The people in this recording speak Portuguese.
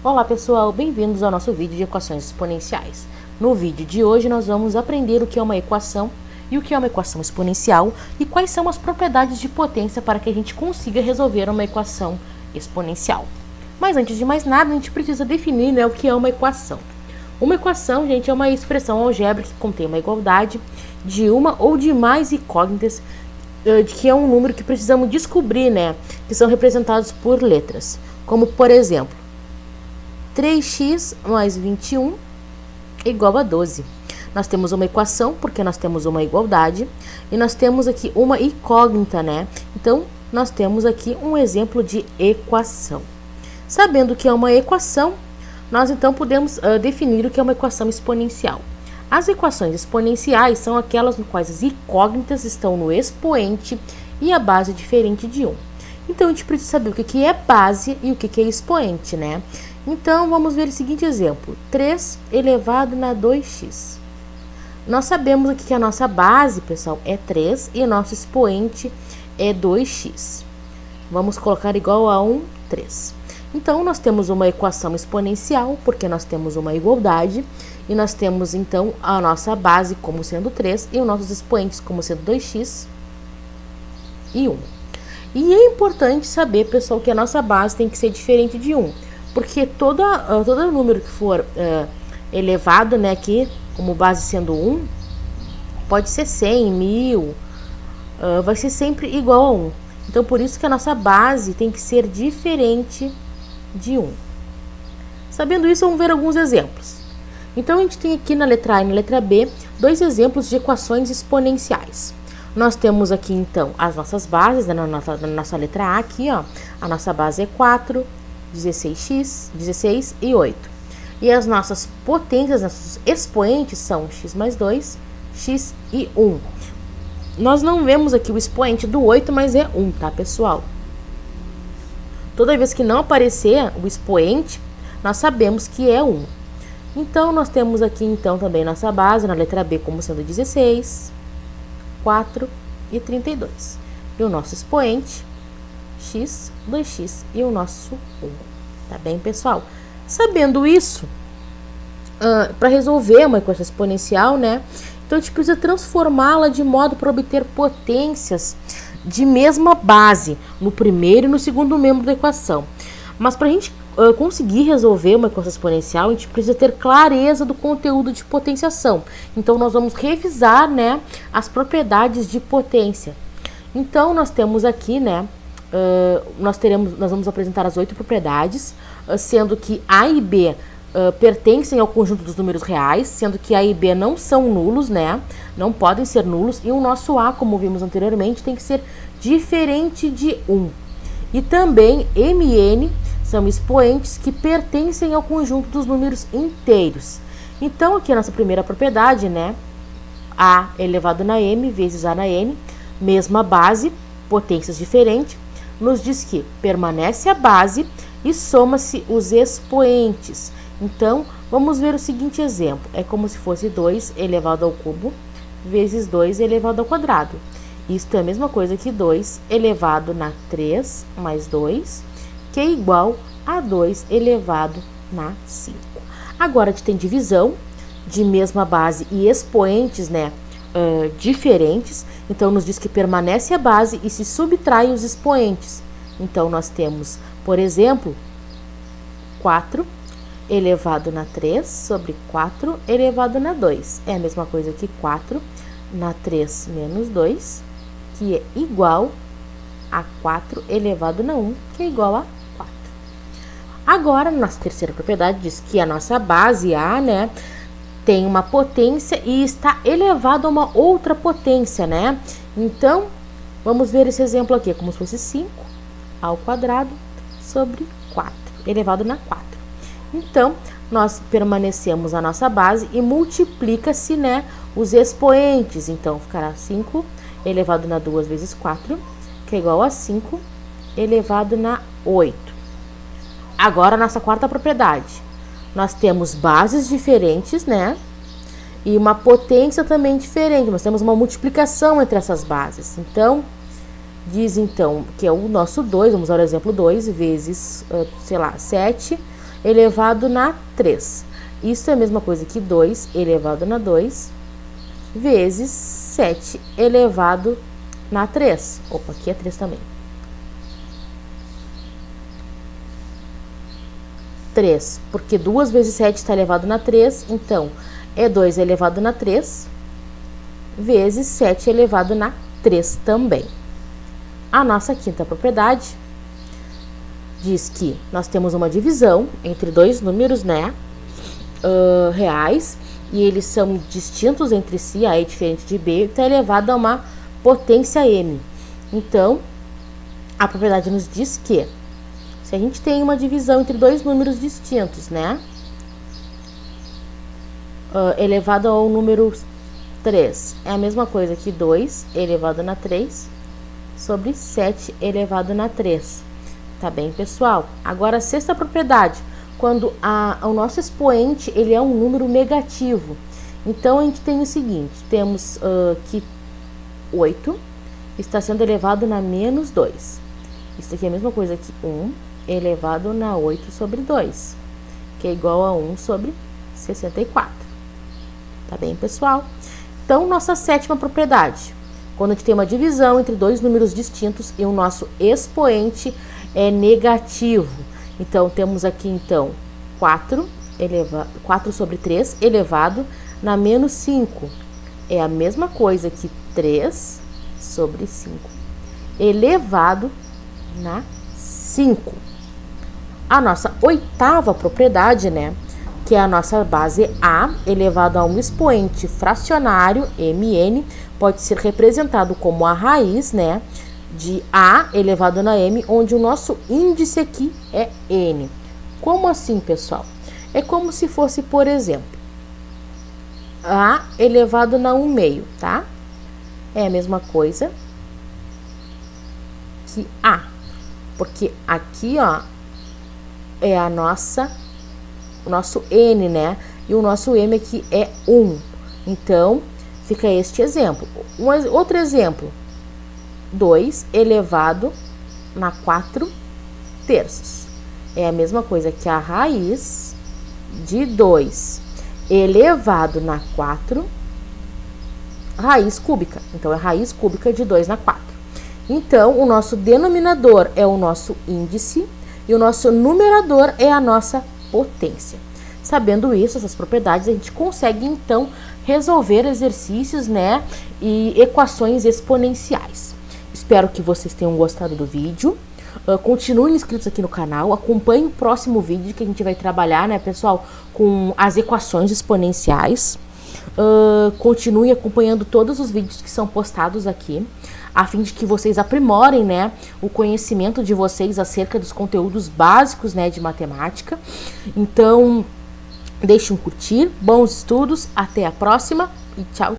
Olá pessoal, bem-vindos ao nosso vídeo de equações exponenciais. No vídeo de hoje nós vamos aprender o que é uma equação e o que é uma equação exponencial e quais são as propriedades de potência para que a gente consiga resolver uma equação exponencial. Mas antes de mais nada, a gente precisa definir, o que é uma equação. Uma equação, gente, é uma expressão algébrica que contém uma igualdade de uma ou de mais incógnitas, que é um número que precisamos descobrir, que são representados por letras. Como, por exemplo, 3x mais 21 igual a 12. Nós temos uma equação porque nós temos uma igualdade e nós temos aqui uma incógnita, Então, nós temos aqui um exemplo de equação. Sabendo que é uma equação, nós então podemos definir o que é uma equação exponencial. As equações exponenciais são aquelas no quais as incógnitas estão no expoente e a base é diferente de 1. Então, a gente precisa saber o que é base e o que é expoente, Então, vamos ver o seguinte exemplo. 3 elevado na 2x. Nós sabemos aqui que a nossa base, pessoal, é 3 e o nosso expoente é 2x. Vamos colocar igual a 3. Então, nós temos uma equação exponencial, porque nós temos uma igualdade, e nós temos, então, a nossa base como sendo 3 e os nossos expoentes como sendo 2x e 1. E é importante saber, pessoal, que a nossa base tem que ser diferente de 1, porque todo número que for elevado, aqui, como base sendo 1, pode ser 100, 1000, vai ser sempre igual a 1. Então, por isso que a nossa base tem que ser diferente de 1. Sabendo isso, vamos ver alguns exemplos. Então, a gente tem aqui na letra A e na letra B, dois exemplos de equações exponenciais. Nós temos aqui, então, as nossas bases, na nossa letra A aqui, ó, a nossa base é 4, 16 e 8. E as nossas potências, nossos expoentes são x mais 2, x e 1. Nós não vemos aqui o expoente do 8, mas é 1, tá, pessoal? Toda vez que não aparecer o expoente, nós sabemos que é 1. Então, nós temos aqui, então, também nossa base, na letra B, como sendo 16, 4 e 32. E o nosso expoente, x, 2x e o nosso 1. Tá bem, pessoal? Sabendo isso, para resolver uma equação exponencial, então a gente precisa transformá-la de modo para obter potências de mesma base no primeiro e no segundo membro da equação. Mas para a gente conseguir resolver uma equação exponencial, a gente precisa ter clareza do conteúdo de potenciação. Então, nós vamos revisar, as propriedades de potência. Então, nós temos aqui, nós vamos apresentar as 8 propriedades, sendo que A e B pertencem ao conjunto dos números reais, sendo que A e B não são nulos, não podem ser nulos, e o nosso A, como vimos anteriormente, tem que ser diferente de 1. E também M e N são expoentes que pertencem ao conjunto dos números inteiros. Então, aqui a nossa primeira propriedade, A elevado na M vezes A na N, mesma base, potências diferentes, nos diz que permanece a base e soma-se os expoentes. Então, vamos ver o seguinte exemplo. É como se fosse 2 elevado ao cubo vezes 2 elevado ao quadrado. Isto é a mesma coisa que 2 elevado na 3 mais 2, que é igual a 2 elevado na 5. Agora, a gente tem divisão de mesma base e expoentes, diferentes. Então, nos diz que permanece a base e se subtrai os expoentes. Então, nós temos, por exemplo, 4 elevado na 3 sobre 4 elevado na 2. É a mesma coisa que 4 na 3 menos 2, que é igual a 4 elevado na 1, que é igual a 4. Agora, nossa terceira propriedade diz que a nossa base A, tem uma potência e está elevado a uma outra potência, Então, vamos ver esse exemplo aqui, como se fosse 5 ao quadrado sobre 4, elevado na 4. Então, nós permanecemos a nossa base e multiplica-se, os expoentes. Então, ficará 5 elevado na 2 vezes 4, que é igual a 5 elevado na 8. Agora, a nossa quarta propriedade. Nós temos bases diferentes, e uma potência também diferente. Nós temos uma multiplicação entre essas bases. Então, diz então que é o nosso 2, vamos usar o exemplo 2 vezes, 7 elevado na 3. Isso é a mesma coisa que 2 elevado na 2 vezes 7 elevado na 3. Opa, aqui é 3 também. 3, porque 2 vezes 7 está elevado na 3, então é 2 elevado na 3 vezes 7 elevado na 3 também. A nossa quinta propriedade diz que nós temos uma divisão entre dois números, né, reais, e eles são distintos entre si, A é diferente de B, está elevado a uma potência M. Então, a propriedade nos diz que se a gente tem uma divisão entre dois números distintos, né, elevado ao número 3, é a mesma coisa que 2 elevado na 3 sobre 7 elevado na 3. Tá bem, pessoal? Agora, a sexta propriedade, quando o nosso expoente ele é um número negativo. Então, a gente tem o seguinte, temos que 8 está sendo elevado na menos 2. Isso aqui é a mesma coisa que 1 elevado na 8 sobre 2, que é igual a 1 sobre 64. Tá bem, pessoal? Então, nossa sétima propriedade, quando a gente tem uma divisão entre dois números distintos e o nosso expoente é negativo. Então, temos aqui, então, 4 sobre 3 elevado na menos 5. É a mesma coisa que 3 sobre 5 elevado na 5. A nossa oitava propriedade, né, que é a nossa base A elevado a um expoente fracionário, Mn, pode ser representado como a raiz, né, de A elevado na M, onde o nosso índice aqui é N. Como assim, pessoal? É como se fosse, por exemplo, A elevado na 1/2, tá? É a mesma coisa que A, porque aqui, ó, é o nosso N, né? E o nosso M aqui é 1. Então, fica este exemplo. Outro exemplo, 2 elevado na 4 terços. É a mesma coisa que a raiz de 2 elevado na 4 raiz cúbica. Então, é raiz cúbica de 2 na 4. Então, o nosso denominador é o nosso índice e o nosso numerador é a nossa potência. Sabendo isso, essas propriedades, a gente consegue, então, resolver exercícios, né, e equações exponenciais. Espero que vocês tenham gostado do vídeo. Continuem inscritos aqui no canal, acompanhem o próximo vídeo que a gente vai trabalhar, né, pessoal, com as equações exponenciais. Continuem acompanhando todos os vídeos que são postados aqui, a fim de que vocês aprimorem, né, o conhecimento de vocês acerca dos conteúdos básicos, né, de matemática. Então, deixem um curtir, bons estudos, até a próxima e tchau!